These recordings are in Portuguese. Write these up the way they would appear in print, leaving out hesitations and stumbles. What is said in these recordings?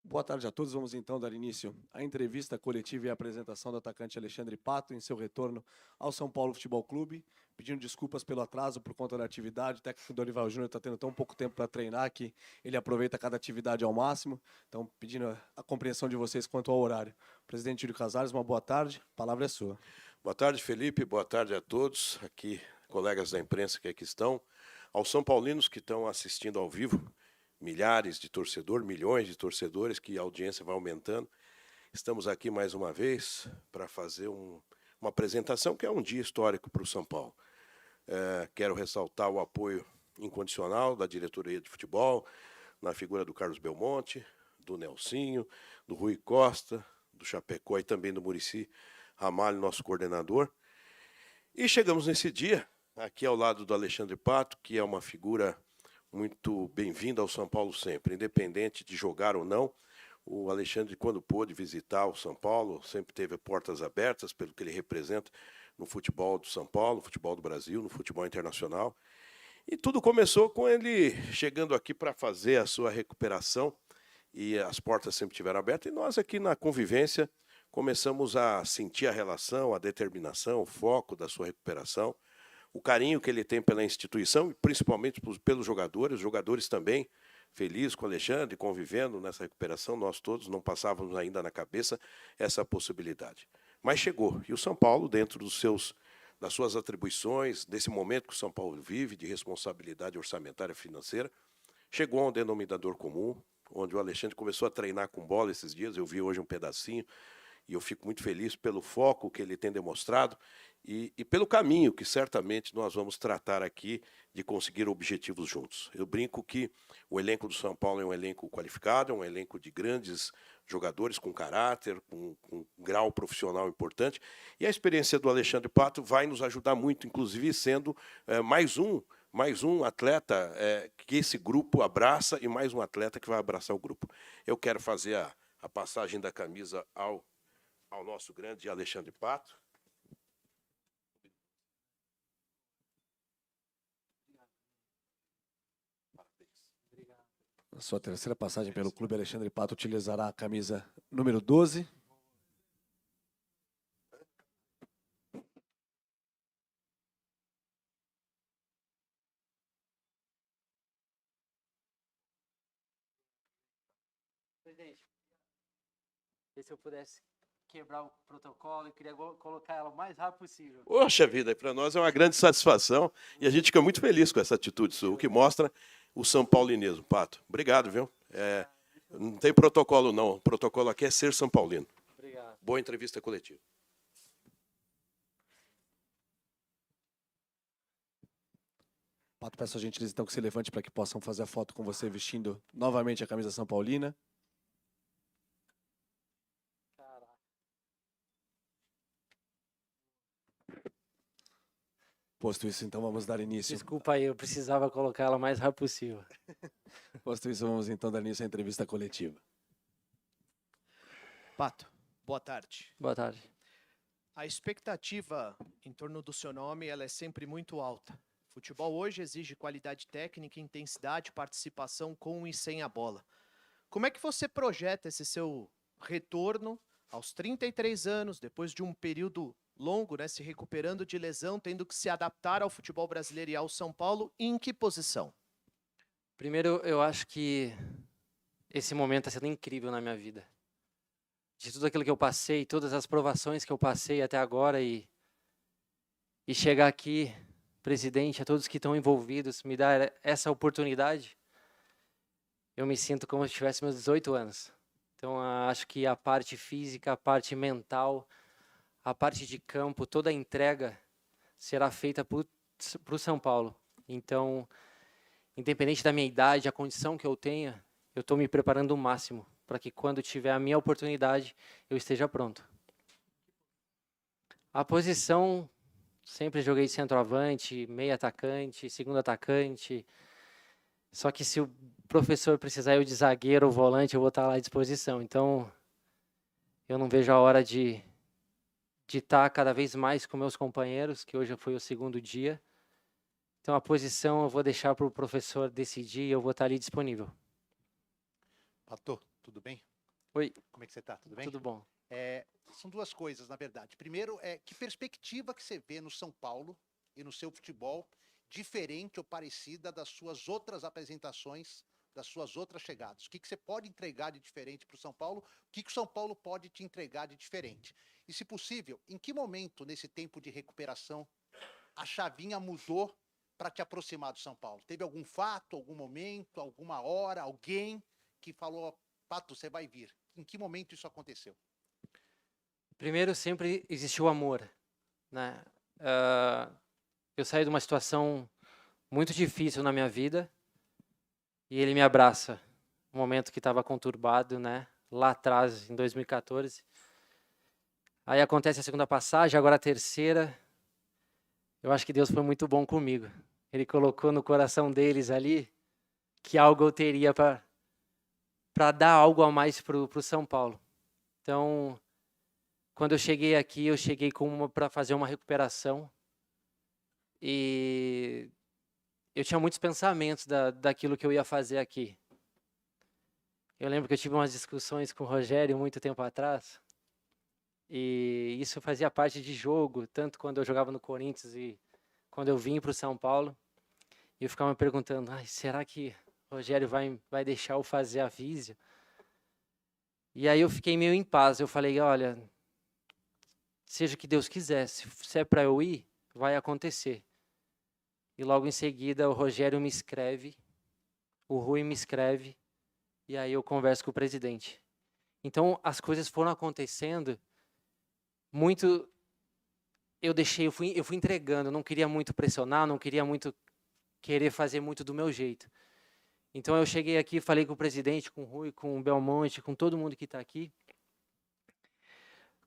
Boa tarde a todos. Vamos então dar início à entrevista coletiva e à apresentação do atacante Alexandre Pato em seu retorno ao São Paulo Futebol Clube. Pedindo desculpas pelo atraso por conta da atividade. O técnico Dorival Júnior está tendo tão pouco tempo para treinar que ele aproveita cada atividade ao máximo. Então, pedindo a compreensão de vocês quanto ao horário. Presidente Júlio Casares, uma boa tarde. A palavra é sua. Boa tarde, Felipe. Boa tarde a todos aqui, colegas da imprensa que aqui estão. Aos São Paulinos que estão assistindo ao vivo, milhares de torcedores, milhões de torcedores, que a audiência vai aumentando. Estamos aqui mais uma vez para fazer uma apresentação que é um dia histórico para o São Paulo. Quero ressaltar o apoio incondicional da diretoria de futebol, na figura do Carlos Belmonte, do Nelsinho, do Rui Costa, do Chapecó e também do Muricy Ramalho, nosso coordenador. E chegamos nesse dia, aqui ao lado do Alexandre Pato, que é uma figura muito bem-vinda ao São Paulo sempre, independente de jogar ou não. O Alexandre, quando pôde visitar o São Paulo, sempre teve portas abertas pelo que ele representa no futebol do São Paulo, no futebol do Brasil, no futebol internacional. E tudo começou com ele chegando aqui para fazer a sua recuperação, e as portas sempre estiveram abertas, e nós aqui na convivência começamos a sentir a relação, a determinação, o foco da sua recuperação, o carinho que ele tem pela instituição, e principalmente pelos jogadores, os jogadores também felizes com o Alexandre, convivendo nessa recuperação, nós todos não passávamos ainda na cabeça essa possibilidade. Mas chegou, e o São Paulo, dentro das suas atribuições, desse momento que o São Paulo vive, de responsabilidade orçamentária financeira, chegou a um denominador comum, onde o Alexandre começou a treinar com bola esses dias, eu vi hoje um pedacinho, e eu fico muito feliz pelo foco que ele tem demonstrado e pelo caminho que certamente nós vamos tratar aqui de conseguir objetivos juntos. Eu brinco que o elenco do São Paulo é um elenco qualificado, é um elenco de grandes jogadores com caráter, com um grau profissional importante, e a experiência do Alexandre Pato vai nos ajudar muito, inclusive sendo mais um atleta que esse grupo abraça e mais um atleta que vai abraçar o grupo. Eu quero fazer a passagem da camisa ao nosso grande Alexandre Pato. Na sua terceira passagem pelo clube, Alexandre Pato utilizará a camisa número 12. Presidente, se eu pudesse quebrar o protocolo, eu queria colocar ela o mais rápido possível. Poxa vida, para nós é uma grande satisfação e a gente fica muito feliz com essa atitude sua, o que mostra o São Paulinismo. Pato, obrigado, viu? Não tem protocolo, não. O protocolo aqui é ser São Paulino. Obrigado. Boa entrevista coletiva. Pato, peço a gentileza então que se levante para que possam fazer a foto com você vestindo novamente a camisa São Paulina. Posto isso, então, vamos dar início. Desculpa aí, eu precisava colocar ela o mais rápido possível. Posto isso, vamos então dar início à entrevista coletiva. Pato, boa tarde. Boa tarde. A expectativa em torno do seu nome ela é sempre muito alta. Futebol hoje exige qualidade técnica, intensidade, participação com e sem a bola. Como é que você projeta esse seu retorno aos 33 anos, depois de um período longo, né, se recuperando de lesão, tendo que se adaptar ao futebol brasileiro e ao São Paulo, em que posição? Primeiro, eu acho que esse momento está sendo incrível na minha vida. De tudo aquilo que eu passei, todas as provações que eu passei até agora e chegar aqui, presidente, a todos que estão envolvidos, me dar essa oportunidade, eu me sinto como se tivesse meus 18 anos. Então, acho que a parte física, a parte mental, a parte de campo, toda a entrega será feita para o São Paulo. Então, independente da minha idade, a condição que eu tenha, eu estou me preparando o máximo para que quando tiver a minha oportunidade, eu esteja pronto. A posição, sempre joguei de centroavante, meio atacante, segundo atacante. Só que se o professor precisar eu de zagueiro ou volante, eu vou estar lá à disposição. Então, eu não vejo a hora de estar cada vez mais com meus companheiros, que hoje foi o segundo dia. Então, a posição eu vou deixar para o professor decidir e eu vou estar ali disponível. Pato, tudo bem? Oi, Como é que você está? Tudo bem? tudo bom? São duas coisas, na verdade. Primeiro, que perspectiva que você vê no São Paulo e no seu futebol diferente ou parecida das suas outras apresentações, das suas outras chegadas? O que você pode entregar de diferente para o São Paulo? O que o São Paulo pode te entregar de diferente? E, se possível, em que momento, nesse tempo de recuperação, a chavinha mudou para te aproximar do São Paulo? Teve algum fato, algum momento, alguma hora, alguém que falou, Pato, você vai vir? Em que momento isso aconteceu? Primeiro, sempre existiu amor, né? Eu saí de uma situação muito difícil na minha vida e ele me abraça. Um momento que estava conturbado, né? Lá atrás, em 2014. Aí acontece a segunda passagem, agora a terceira. Eu acho que Deus foi muito bom comigo. Ele colocou no coração deles ali que algo eu teria para dar algo a mais pro São Paulo. Então, quando eu cheguei aqui, eu cheguei para fazer uma recuperação e eu tinha muitos pensamentos daquilo que eu ia fazer aqui. Eu lembro que eu tive umas discussões com o Rogério muito tempo atrás e isso fazia parte de jogo, tanto quando eu jogava no Corinthians e quando eu vim para o São Paulo. E eu ficava me perguntando, será que o Rogério vai deixar eu fazer a Vísio? E aí eu fiquei meio em paz. Eu falei, olha, seja o que Deus quiser, se é para eu ir, vai acontecer. E logo em seguida o Rogério me escreve, o Rui me escreve, e aí eu converso com o presidente. Então as coisas foram acontecendo muito. Eu fui entregando, eu não queria muito pressionar, não queria muito querer fazer muito do meu jeito. Então eu cheguei aqui, falei com o presidente, com o Rui, com o Belmonte, com todo mundo que está aqui,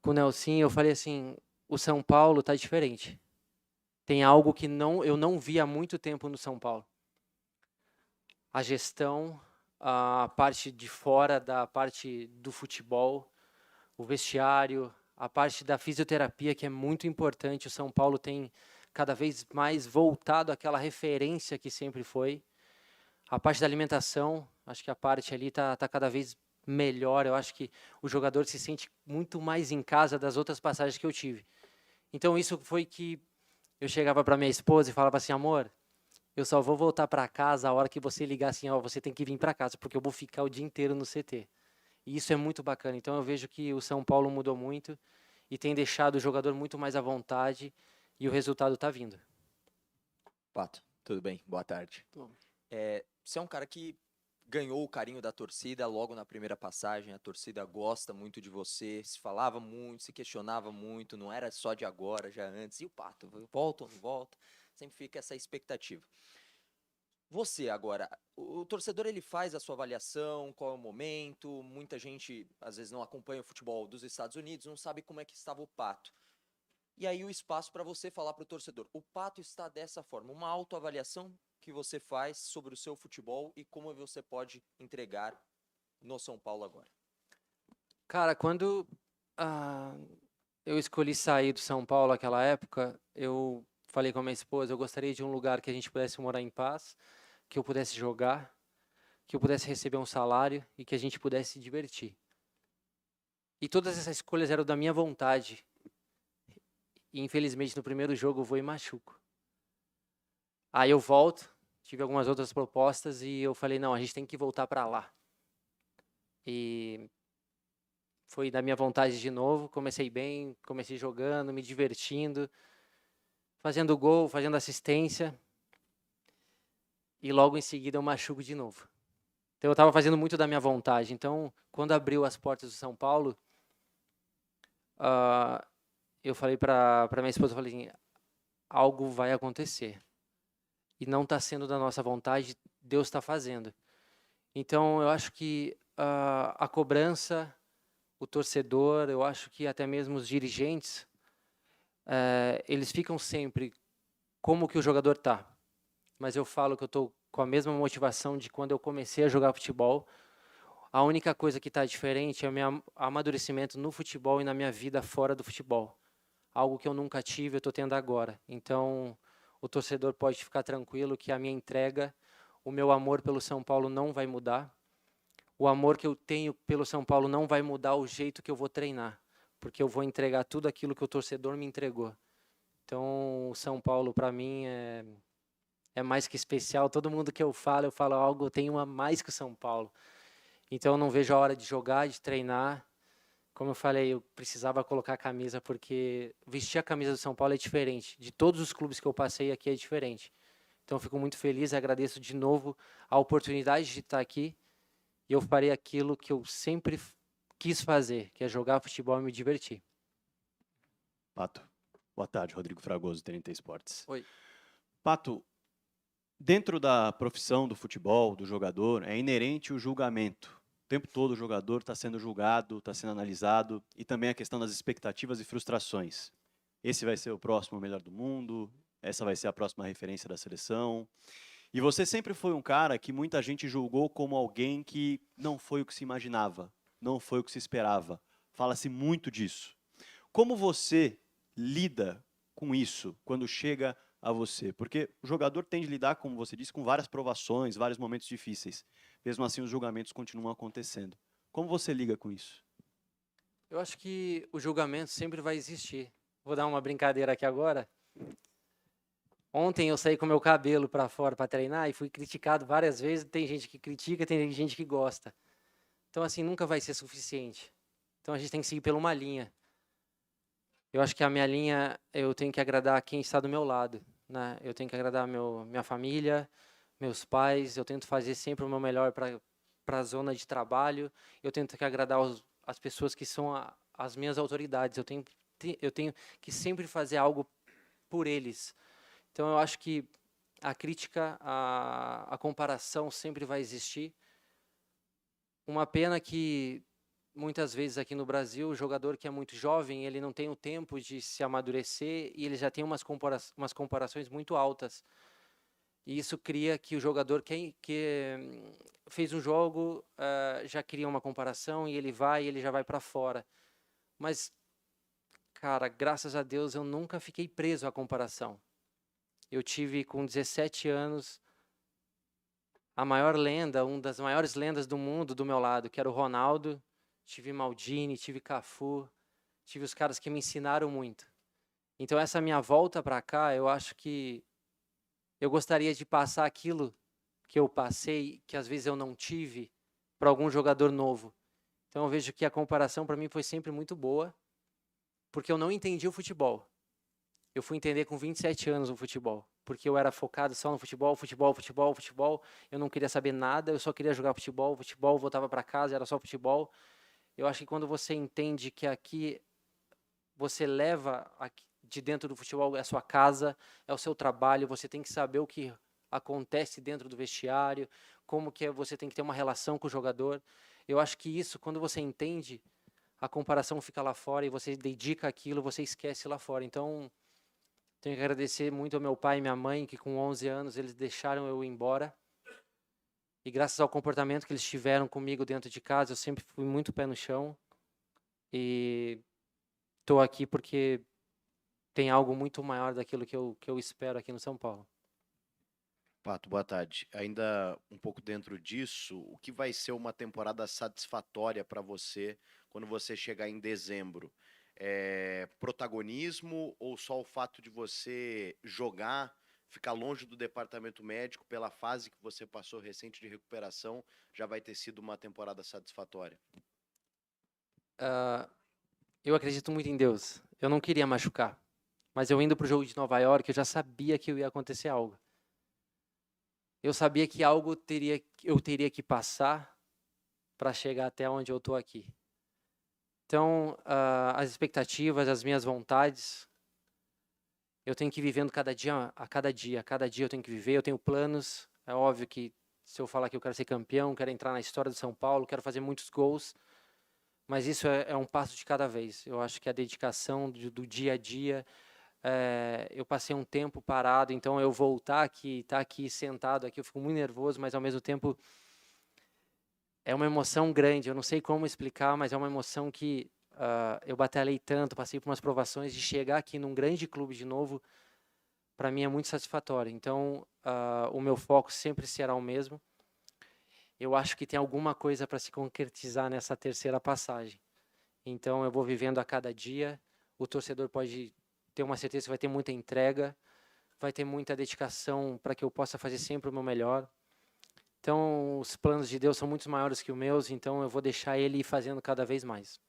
com o Nelsinho, eu falei assim, o São Paulo está diferente. Tem algo que eu não vi há muito tempo no São Paulo. A gestão, a parte de fora da parte do futebol, o vestiário, a parte da fisioterapia, que é muito importante. O São Paulo tem cada vez mais voltado àquela referência que sempre foi. A parte da alimentação, acho que a parte ali está cada vez melhor. Eu acho que o jogador se sente muito mais em casa das outras passagens que eu tive. Então isso foi que eu chegava para minha esposa e falava assim, amor, eu só vou voltar para casa a hora que você ligar assim, você tem que vir para casa, porque eu vou ficar o dia inteiro no CT. E isso é muito bacana. Então eu vejo que o São Paulo mudou muito e tem deixado o jogador muito mais à vontade e o resultado está vindo. Pato, tudo bem? Boa tarde. Você é um cara que ganhou o carinho da torcida logo na primeira passagem, a torcida gosta muito de você, se falava muito, se questionava muito, não era só de agora, já antes. E o Pato, volta ou não volta? Sempre fica essa expectativa. Você agora, o torcedor ele faz a sua avaliação, qual é o momento, muita gente às vezes não acompanha o futebol dos Estados Unidos, não sabe como é que estava o Pato. E aí o espaço para você falar para o torcedor, o Pato está dessa forma, uma autoavaliação que você faz sobre o seu futebol e como você pode entregar no São Paulo agora. Cara, quando eu escolhi sair do São Paulo naquela época, eu falei com a minha esposa, eu gostaria de um lugar que a gente pudesse morar em paz, que eu pudesse jogar, que eu pudesse receber um salário e que a gente pudesse se divertir. E todas essas escolhas eram da minha vontade. E infelizmente no primeiro jogo eu vou e machuco. Aí eu volto, tive algumas outras propostas e eu falei, não, a gente tem que voltar para lá. E foi da minha vontade de novo, comecei bem, comecei jogando, me divertindo, fazendo gol, fazendo assistência. E logo em seguida eu machuco de novo. Então eu estava fazendo muito da minha vontade. Então, quando abriu as portas do São Paulo, eu falei para minha esposa, eu falei assim, algo vai acontecer. E não está sendo da nossa vontade, Deus está fazendo. Então, eu acho que a cobrança, o torcedor, eu acho que até mesmo os dirigentes, eles ficam sempre como que o jogador está. Mas eu falo que eu estou com a mesma motivação de quando eu comecei a jogar futebol. A única coisa que está diferente é o meu amadurecimento no futebol e na minha vida fora do futebol. Algo que eu nunca tive, eu estou tendo agora. Então, o torcedor pode ficar tranquilo que a minha entrega, o meu amor pelo São Paulo não vai mudar. o amor que eu tenho pelo São Paulo não vai mudar o jeito que eu vou treinar, porque eu vou entregar tudo aquilo que o torcedor me entregou. Então, o São Paulo, para mim, é mais que especial. Todo mundo que eu falo algo, eu tenho a mais que o São Paulo. Então, eu não vejo a hora de jogar, de treinar. Como eu falei, eu precisava colocar a camisa, porque vestir a camisa do São Paulo é diferente. De todos os clubes que eu passei aqui é diferente. Então, eu fico muito feliz e agradeço de novo a oportunidade de estar aqui. E eu farei aquilo que eu sempre quis fazer, que é jogar futebol e me divertir. Pato, boa tarde, Rodrigo Fragoso, TNT Esportes. Oi. Pato, dentro da profissão do futebol, do jogador, é inerente o julgamento. O tempo todo o jogador está sendo julgado, está sendo analisado, e também a questão das expectativas e frustrações. Esse vai ser o próximo melhor do mundo, essa vai ser a próxima referência da seleção. E você sempre foi um cara que muita gente julgou como alguém que não foi o que se imaginava, não foi o que se esperava. Fala-se muito disso. Como você lida com isso quando chega a você? Porque o jogador tem de lidar, como você disse, com várias provações, vários momentos difíceis. Mesmo assim, os julgamentos continuam acontecendo. Como você liga com isso? Eu acho que o julgamento sempre vai existir. Vou dar uma brincadeira aqui agora. Ontem eu saí com meu cabelo para fora para treinar e fui criticado várias vezes. Tem gente que critica, tem gente que gosta. Então, assim, nunca vai ser suficiente. Então, a gente tem que seguir por uma linha. Eu acho que a minha linha, eu tenho que agradar quem está do meu lado, né? Eu tenho que agradar minha família, meus pais. Eu tento fazer sempre o meu melhor para a zona de trabalho. Eu tento que agradar as pessoas que são as minhas autoridades. Eu tenho que sempre fazer algo por eles. Então, eu acho que a crítica, a comparação sempre vai existir. Uma pena que, muitas vezes aqui no Brasil, o jogador que é muito jovem, ele não tem o tempo de se amadurecer e ele já tem umas comparações muito altas. E isso cria que o jogador que fez um jogo já cria uma comparação e ele já vai para fora. Mas, cara, graças a Deus eu nunca fiquei preso à comparação. Eu tive, com 17 anos, a maior lenda, uma das maiores lendas do mundo do meu lado, que era o Ronaldo. Tive Maldini, tive Cafu, tive os caras que me ensinaram muito. Então, essa minha volta para cá, eu acho que eu gostaria de passar aquilo que eu passei, que às vezes eu não tive, para algum jogador novo. Então, eu vejo que a comparação para mim foi sempre muito boa, porque eu não entendi o futebol. Eu fui entender com 27 anos o futebol, porque eu era focado só no futebol. Eu não queria saber nada, eu só queria jogar futebol, voltava para casa, era só futebol. Eu acho que quando você entende que aqui você leva de dentro do futebol é a sua casa, é o seu trabalho, você tem que saber o que acontece dentro do vestiário, como que você tem que ter uma relação com o jogador. Eu acho que isso, quando você entende, a comparação fica lá fora e você dedica aquilo, você esquece lá fora. Então, tenho que agradecer muito ao meu pai e minha mãe, que com 11 anos eles deixaram eu ir embora. E graças ao comportamento que eles tiveram comigo dentro de casa, eu sempre fui muito pé no chão. E estou aqui porque tem algo muito maior daquilo que eu espero aqui no São Paulo. Pato, boa tarde. Ainda um pouco dentro disso, o que vai ser uma temporada satisfatória para você quando você chegar em dezembro? Protagonismo ou só o fato de você jogar, ficar longe do departamento médico pela fase que você passou recente de recuperação, já vai ter sido uma temporada satisfatória? Eu acredito muito em Deus. Eu não queria machucar, mas eu indo para o jogo de Nova York, eu já sabia que ia acontecer algo. Eu sabia que algo eu teria que passar para chegar até onde eu estou aqui. Então, as expectativas, as minhas vontades, eu tenho que ir vivendo cada dia eu tenho que viver, eu tenho planos. É óbvio que se eu falar que eu quero ser campeão, quero entrar na história do São Paulo, quero fazer muitos gols, mas isso é um passo de cada vez. Eu acho que a dedicação do dia a dia, eu passei um tempo parado, então eu voltar aqui, estar aqui sentado aqui, eu fico muito nervoso, mas ao mesmo tempo é uma emoção grande. Eu não sei como explicar, mas é uma emoção que eu batalhei tanto, passei por umas provações, de chegar aqui num grande clube de novo, para mim é muito satisfatório. Então, o meu foco sempre será o mesmo. eu acho que tem alguma coisa para se concretizar nessa terceira passagem. Então, eu vou vivendo a cada dia. O torcedor pode ter uma certeza que vai ter muita entrega, vai ter muita dedicação para que eu possa fazer sempre o meu melhor. Então, os planos de Deus são muito maiores que os meus, então eu vou deixar Ele ir fazendo cada vez mais.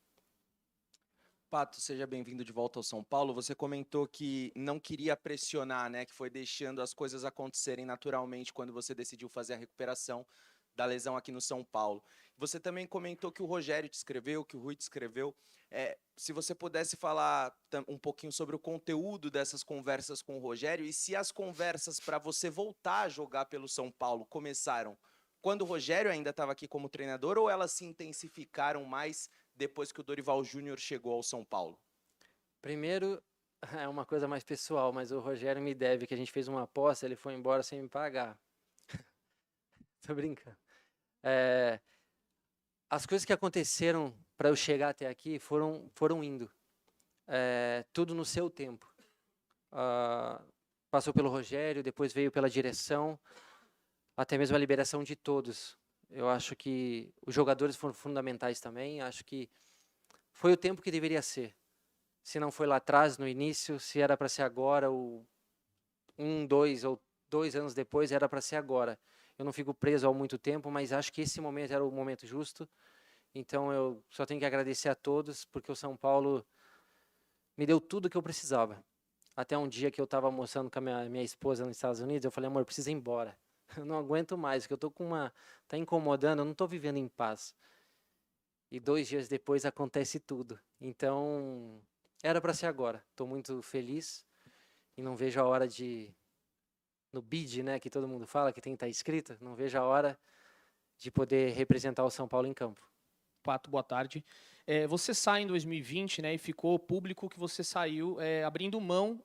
Pato, seja bem-vindo de volta ao São Paulo. Você comentou que não queria pressionar, né? Que foi deixando as coisas acontecerem naturalmente quando você decidiu fazer a recuperação da lesão aqui no São Paulo. Você também comentou que o Rogério te escreveu, que o Rui te escreveu. Se você pudesse falar um pouquinho sobre o conteúdo dessas conversas com o Rogério e se as conversas para você voltar a jogar pelo São Paulo começaram quando o Rogério ainda estava aqui como treinador ou elas se intensificaram mais depois que o Dorival Júnior chegou ao São Paulo? Primeiro, é uma coisa mais pessoal, mas o Rogério me deve, que a gente fez uma aposta, ele foi embora sem me pagar. Tô brincando. As coisas que aconteceram para eu chegar até aqui foram indo. Tudo no seu tempo. Passou pelo Rogério, depois veio pela direção, até mesmo a liberação de todos. Eu acho que os jogadores foram fundamentais também. Acho que foi o tempo que deveria ser. Se não foi lá atrás, no início, se era para ser agora, ou 2 ou 2 anos depois, era para ser agora. Eu não fico preso há muito tempo, mas acho que esse momento era o momento justo. Então eu só tenho que agradecer a todos, porque o São Paulo me deu tudo que eu precisava. Até um dia que eu estava almoçando com a minha esposa nos Estados Unidos, eu falei, amor, eu preciso ir embora. Eu não aguento mais, porque eu tô tá incomodando, eu não estou vivendo em paz. E 2 dias depois acontece tudo. Então, era para ser agora. Estou muito feliz e não vejo a hora no bid, né, que todo mundo fala, que tem que estar escrito, não vejo a hora de poder representar o São Paulo em campo. Pato, boa tarde. Você sai em 2020, né, e ficou público que você saiu abrindo mão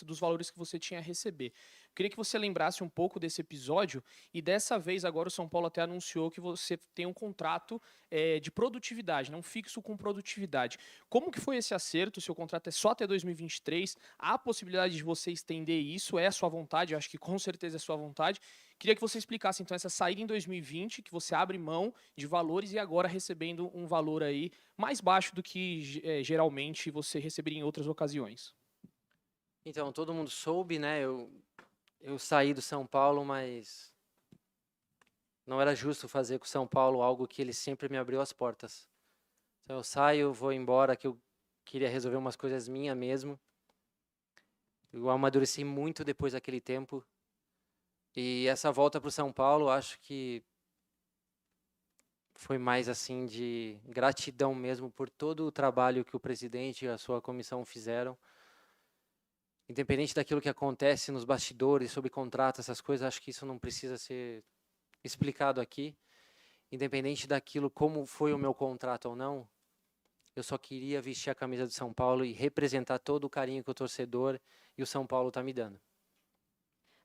dos valores que você tinha a receber. Queria que você lembrasse um pouco desse episódio e dessa vez agora o São Paulo até anunciou que você tem um contrato de produtividade, não fixo com produtividade. Como que foi esse acerto? O seu contrato é só até 2023? Há a possibilidade de você estender isso? É a sua vontade? Eu acho que com certeza é a sua vontade. Queria que você explicasse então essa saída em 2020, que você abre mão de valores e agora recebendo um valor aí mais baixo do que geralmente você receberia em outras ocasiões. Então, todo mundo soube, né? Eu saí do São Paulo, mas não era justo fazer com o São Paulo algo que ele sempre me abriu as portas. Então eu saio, vou embora, que eu queria resolver umas coisas minhas mesmo. Eu amadureci muito depois daquele tempo. E essa volta para o São Paulo, acho que foi mais assim de gratidão mesmo por todo o trabalho que o presidente e a sua comissão fizeram. Independente daquilo que acontece nos bastidores, sobre contrato, essas coisas, acho que isso não precisa ser explicado aqui. Independente daquilo, como foi o meu contrato ou não, eu só queria vestir a camisa do São Paulo e representar todo o carinho que o torcedor e o São Paulo está me dando.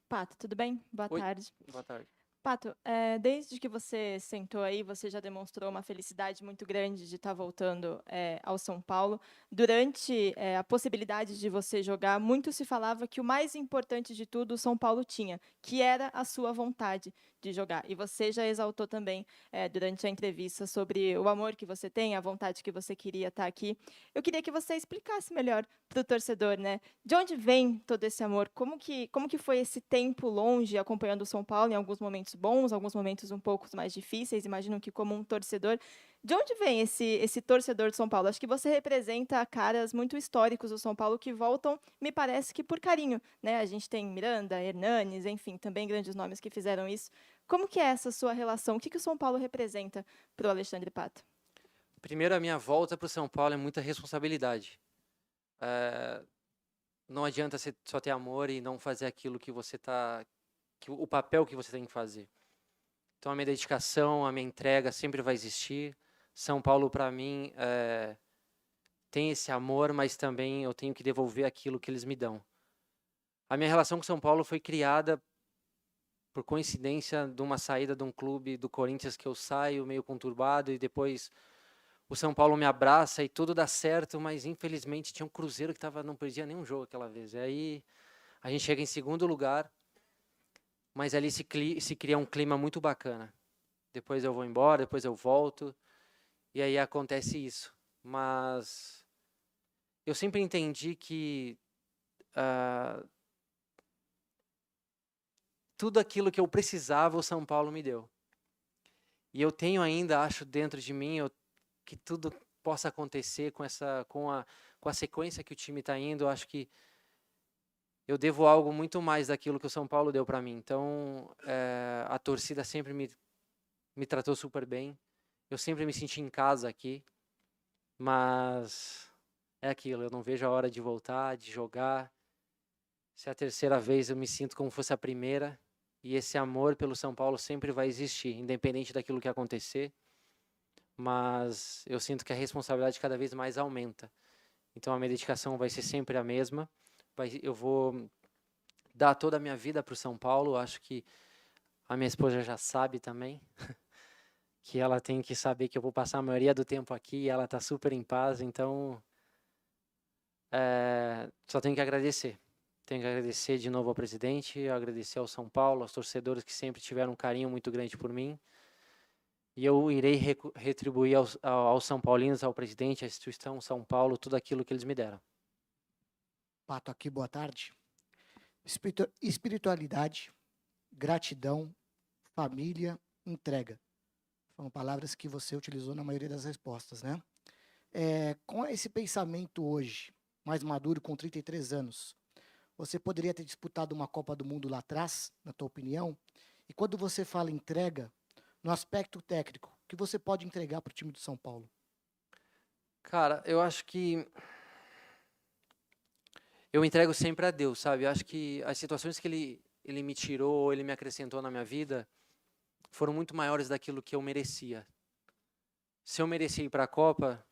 Pato, tudo bem? Boa tarde. Boa tarde. Pato, desde que você sentou aí, você já demonstrou uma felicidade muito grande de estar voltando ao São Paulo. Durante a possibilidade de você jogar, muito se falava que o mais importante de tudo o São Paulo tinha, que era a sua vontade de jogar. E você já exaltou também durante a entrevista sobre o amor que você tem, a vontade que você queria estar aqui. Eu queria que você explicasse melhor para o torcedor, né? De onde vem todo esse amor? Como que foi esse tempo longe acompanhando o São Paulo em alguns momentos bons, alguns momentos um pouco mais difíceis? Imagino que como um torcedor. De onde vem esse torcedor de São Paulo? Acho que você representa caras muito históricos do São Paulo que voltam, me parece que por carinho, né? A gente tem Miranda, Hernanes, enfim, também grandes nomes que fizeram isso. Como que é essa sua relação? O que o São Paulo representa para o Alexandre Pato? Primeiro, a minha volta para o São Paulo é muita responsabilidade. Não adianta você só ter amor e não fazer aquilo que você o papel que você tem que fazer. Então, a minha dedicação, a minha entrega sempre vai existir. São Paulo, para mim, tem esse amor, mas também eu tenho que devolver aquilo que eles me dão. A minha relação com São Paulo foi criada por coincidência de uma saída de um clube do Corinthians que eu saio meio conturbado e depois o São Paulo me abraça e tudo dá certo, mas infelizmente tinha um Cruzeiro que não perdia nenhum jogo aquela vez. E aí a gente chega em segundo lugar, mas ali se cria um clima muito bacana. depois eu vou embora, depois eu volto, e aí acontece isso. Mas eu sempre entendi que tudo aquilo que eu precisava, o São Paulo me deu. E eu tenho ainda, acho dentro de mim, que tudo possa acontecer com a sequência que o time está indo. Eu acho que eu devo algo muito mais daquilo que o São Paulo deu para mim. Então, a torcida sempre me tratou super bem. Eu sempre me senti em casa aqui. Mas é aquilo, eu não vejo a hora de voltar, de jogar. Se é a terceira vez, eu me sinto como fosse a primeira. E esse amor pelo São Paulo sempre vai existir, independente daquilo que acontecer. Mas eu sinto que a responsabilidade cada vez mais aumenta. Então a minha dedicação vai ser sempre a mesma. Eu vou dar toda a minha vida para o São Paulo. Acho que a minha esposa já sabe também. Que ela tem que saber que eu vou passar a maioria do tempo aqui e ela está super em paz. Então, só tenho que agradecer. Tenho que agradecer de novo ao presidente, agradecer ao São Paulo, aos torcedores que sempre tiveram um carinho muito grande por mim. E eu irei retribuir aos São Paulinos, ao presidente, à instituição São Paulo, tudo aquilo que eles me deram. Pato aqui, boa tarde. Espiritualidade, gratidão, família, entrega. Foram palavras que você utilizou na maioria das respostas, né? Com esse pensamento hoje, mais maduro, com 33 anos, você poderia ter disputado uma Copa do Mundo lá atrás, na tua opinião? E quando você fala entrega, no aspecto técnico, o que você pode entregar para o time do São Paulo? Cara, eu acho que eu entrego sempre a Deus, sabe? Eu acho que as situações que ele me tirou, ele me acrescentou na minha vida, foram muito maiores daquilo que eu merecia. Se eu merecia ir para a Copa,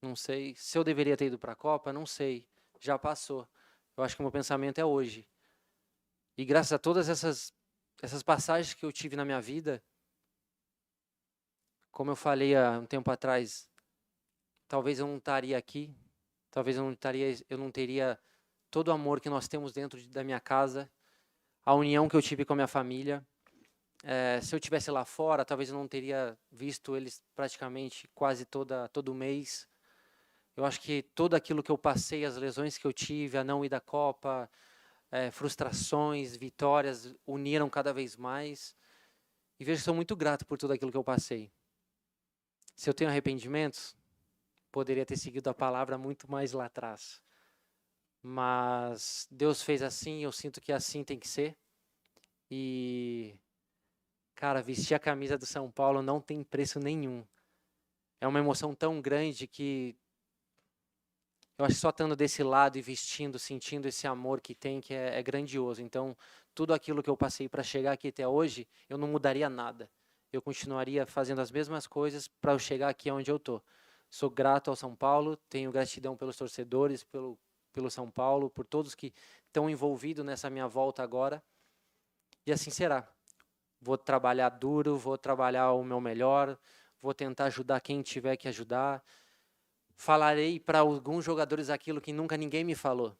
não sei. Se eu deveria ter ido para a Copa, não sei. Já passou. Eu acho que o meu pensamento é hoje. E graças a todas essas passagens que eu tive na minha vida, como eu falei há um tempo atrás, talvez eu não estaria aqui, talvez eu não teria todo o amor que nós temos dentro da minha casa, a união que eu tive com a minha família. Se eu estivesse lá fora, talvez eu não teria visto eles praticamente quase todo mês. Eu acho que tudo aquilo que eu passei, as lesões que eu tive, a não ir da Copa, frustrações, vitórias, uniram cada vez mais. E vejo que sou muito grato por tudo aquilo que eu passei. Se eu tenho arrependimentos, poderia ter seguido a palavra muito mais lá atrás. Mas Deus fez assim, eu sinto que assim tem que ser. E, cara, vestir a camisa do São Paulo não tem preço nenhum. É uma emoção tão grande que eu acho que só estando desse lado e vestindo, sentindo esse amor que tem, que é grandioso. Então, tudo aquilo que eu passei para chegar aqui até hoje, eu não mudaria nada. Eu continuaria fazendo as mesmas coisas para eu chegar aqui onde eu estou. Sou grato ao São Paulo, tenho gratidão pelos torcedores, pelo São Paulo, por todos que estão envolvidos nessa minha volta agora. E assim será. Vou trabalhar duro, vou trabalhar o meu melhor, vou tentar ajudar quem tiver que ajudar. Falarei para alguns jogadores aquilo que nunca ninguém me falou.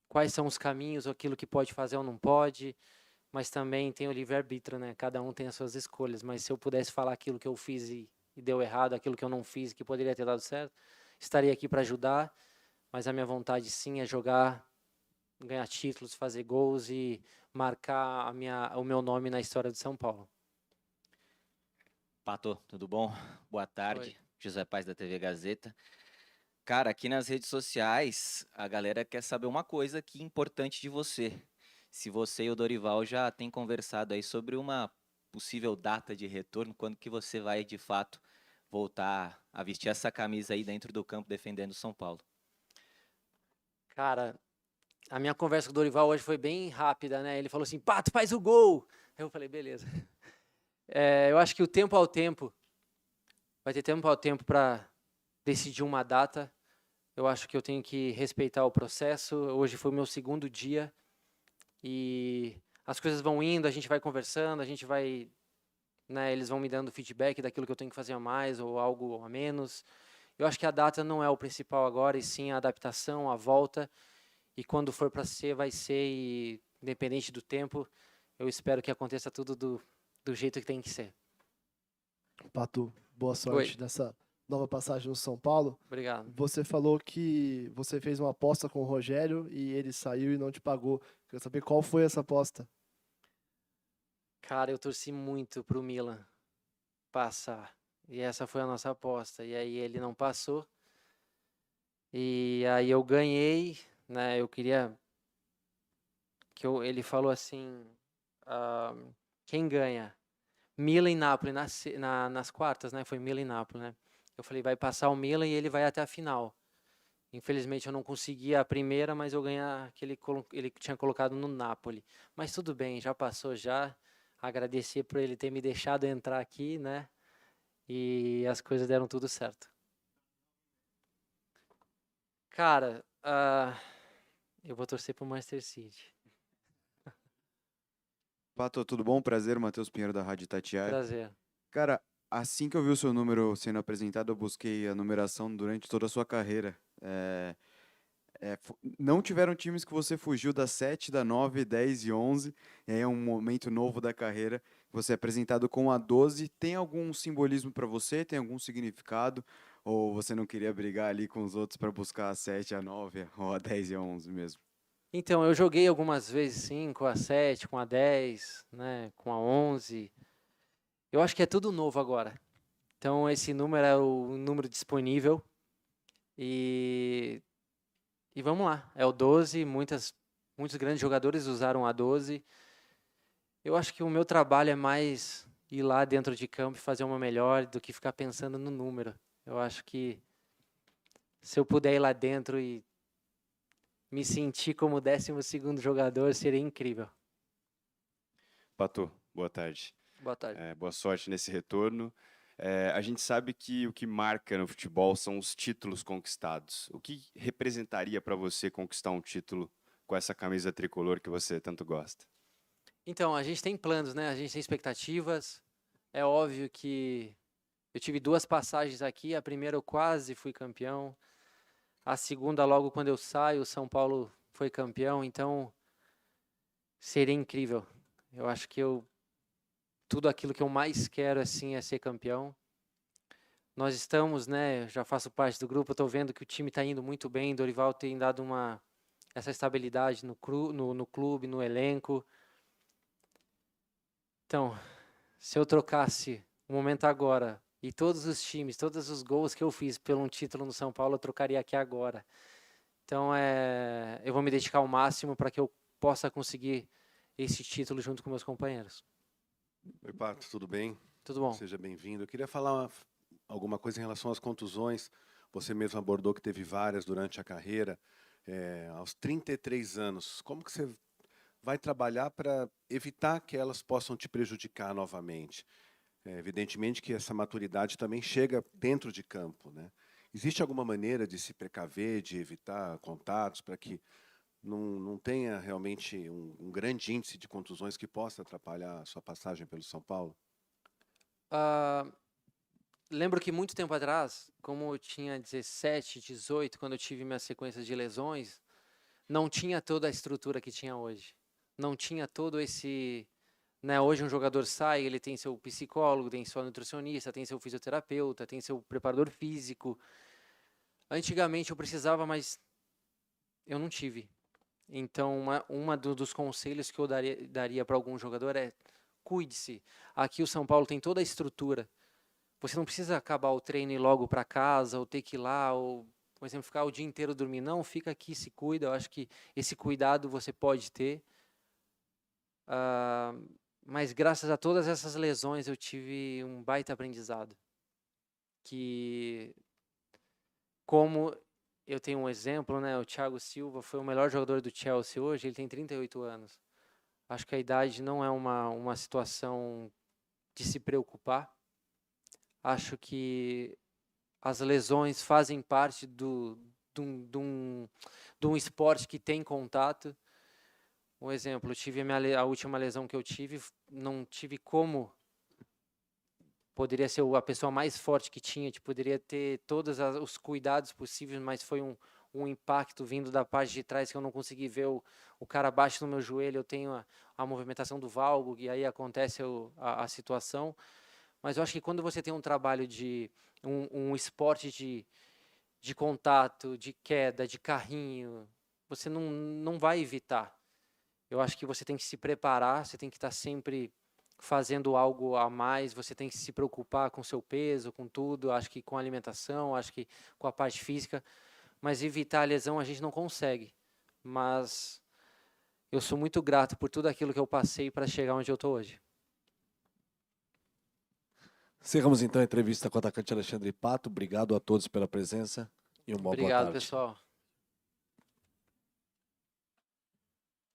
Quais são os caminhos, aquilo que pode fazer ou não pode, mas também tem o livre-arbítrio, né? Cada um tem as suas escolhas, mas se eu pudesse falar aquilo que eu fiz e deu errado, aquilo que eu não fiz que poderia ter dado certo, estaria aqui para ajudar, mas a minha vontade sim é jogar, ganhar títulos, fazer gols e marcar o meu nome na história de São Paulo. Pato, tudo bom? Boa tarde. Oi. José Paz da TV Gazeta. Cara, aqui nas redes sociais, a galera quer saber uma coisa que é importante de você. Se você e o Dorival já têm conversado aí sobre uma possível data de retorno, quando que você vai, de fato, voltar a vestir essa camisa aí dentro do campo defendendo o São Paulo? Cara, a minha conversa com o Dorival hoje foi bem rápida, né? Ele falou assim, Pato, faz o gol! Eu falei, beleza. Eu acho que o tempo ao tempo, vai ter tempo ao tempo para decidir uma data. Eu acho que eu tenho que respeitar o processo. Hoje foi o meu segundo dia e as coisas vão indo, a gente vai conversando, a gente vai, né, eles vão me dando feedback daquilo que eu tenho que fazer a mais ou algo a menos. Eu acho que a data não é o principal agora, e sim a adaptação, a volta. E quando for para ser, vai ser, e independente do tempo, eu espero que aconteça tudo do jeito que tem que ser. Pato, boa sorte nessa nova passagem no São Paulo. Obrigado. Você falou que você fez uma aposta com o Rogério e ele saiu e não te pagou. Quero saber qual foi essa aposta. Cara, eu torci muito pro Milan passar. E essa foi a nossa aposta. E aí ele não passou. E aí eu ganhei, né? Eu queria ele falou assim, quem ganha? Milan e Napoli nas quartas, né? Foi Milan e Napoli, né? Eu falei, vai passar o Milan e ele vai até a final. Infelizmente eu não consegui a primeira, mas eu ganhei a que ele tinha colocado no Napoli. Mas tudo bem, já passou já. Agradecer por ele ter me deixado entrar aqui, né? E as coisas deram tudo certo. Cara, eu vou torcer pro Manchester City. Pato, tudo bom? Prazer, Matheus Pinheiro da Rádio Itatiaia. Prazer. Cara, assim que eu vi o seu número sendo apresentado, eu busquei a numeração durante toda a sua carreira. Não tiveram times que você fugiu da 7, da 9, 10 e 11, e aí é um momento novo da carreira. Você é apresentado com a 12. Tem algum simbolismo para você? Tem algum significado? Ou você não queria brigar ali com os outros para buscar a 7, a 9, ou a 10 e a 11 mesmo? Então, eu joguei algumas vezes, sim, com a 7, com a 10, né, com a 11. Eu acho que é tudo novo agora. Então, esse número é o número disponível. E vamos lá. É o 12, muitos grandes jogadores usaram a 12. Eu acho que o meu trabalho é mais ir lá dentro de campo e fazer uma melhor do que ficar pensando no número. Eu acho que se eu puder ir lá dentro e me sentir como o 12º jogador, seria incrível. Pato, boa tarde. Boa tarde. Boa sorte nesse retorno. A gente sabe que o que marca no futebol são os títulos conquistados. O que representaria para você conquistar um título com essa camisa tricolor que você tanto gosta? Então, a gente tem planos, né? A gente tem expectativas. É óbvio que eu tive 2 passagens aqui. A primeira eu quase fui campeão. A segunda, logo quando eu saio, o São Paulo foi campeão. Então, seria incrível. Eu acho que tudo aquilo que eu mais quero, assim, é ser campeão. Nós estamos, né? Já faço parte do grupo. Estou vendo que o time está indo muito bem. Dorival tem dado essa estabilidade no clube, no elenco. Então, se eu trocasse o momento agora e todos os times, todos os gols que eu fiz por um título no São Paulo, eu trocaria aqui agora. Então, eu vou me dedicar ao máximo para que eu possa conseguir esse título junto com meus companheiros. Oi, Pato, tudo bem? Tudo bom. Seja bem-vindo. Eu queria falar alguma coisa em relação às contusões. Você mesmo abordou que teve várias durante a carreira. Aos 33 anos, como que você vai trabalhar para evitar que elas possam te prejudicar novamente? Evidentemente que essa maturidade também chega dentro de campo, né? Existe alguma maneira de se precaver, de evitar contatos, para que não tenha realmente um grande índice de contusões que possa atrapalhar a sua passagem pelo São Paulo? Lembro que muito tempo atrás, como eu tinha 17, 18, quando eu tive minha sequência de lesões, não tinha toda a estrutura que tinha hoje. Não tinha todo esse... Né, hoje um jogador sai, ele tem seu psicólogo, tem seu nutricionista, tem seu fisioterapeuta, tem seu preparador físico. Antigamente eu precisava, mas eu não tive. Então, dos conselhos que eu daria para algum jogador é: cuide-se. Aqui o São Paulo tem toda a estrutura. Você não precisa acabar o treino e ir logo para casa, ou ter que ir lá, ou, por exemplo, ficar o dia inteiro dormindo. Não, fica aqui, se cuida. Eu acho que esse cuidado você pode ter. Mas graças a todas essas lesões eu tive um baita aprendizado. Que, como eu tenho um exemplo, né? O Thiago Silva foi o melhor jogador do Chelsea hoje, ele tem 38 anos. Acho que a idade não é uma situação de se preocupar. Acho que as lesões fazem parte de um esporte que tem contato. Um exemplo, eu tive a última lesão que eu tive, não tive como. Poderia ser a pessoa mais forte que tinha, poderia ter todos os cuidados possíveis, mas foi um impacto vindo da parte de trás que eu não consegui ver o cara abaixo no meu joelho. Eu tenho a movimentação do valgo e aí acontece a situação. Mas eu acho que quando você tem um trabalho de um esporte de contato, de queda, de carrinho, você não vai evitar. Eu acho que você tem que se preparar, você tem que estar sempre fazendo algo a mais, você tem que se preocupar com o seu peso, com tudo, acho que com a alimentação, acho que com a parte física, mas evitar a lesão a gente não consegue. Mas eu sou muito grato por tudo aquilo que eu passei para chegar onde eu estou hoje. Encerramos então a entrevista com o atacante Alexandre Pato. Obrigado a todos pela presença e uma boa tarde. Obrigado, pessoal.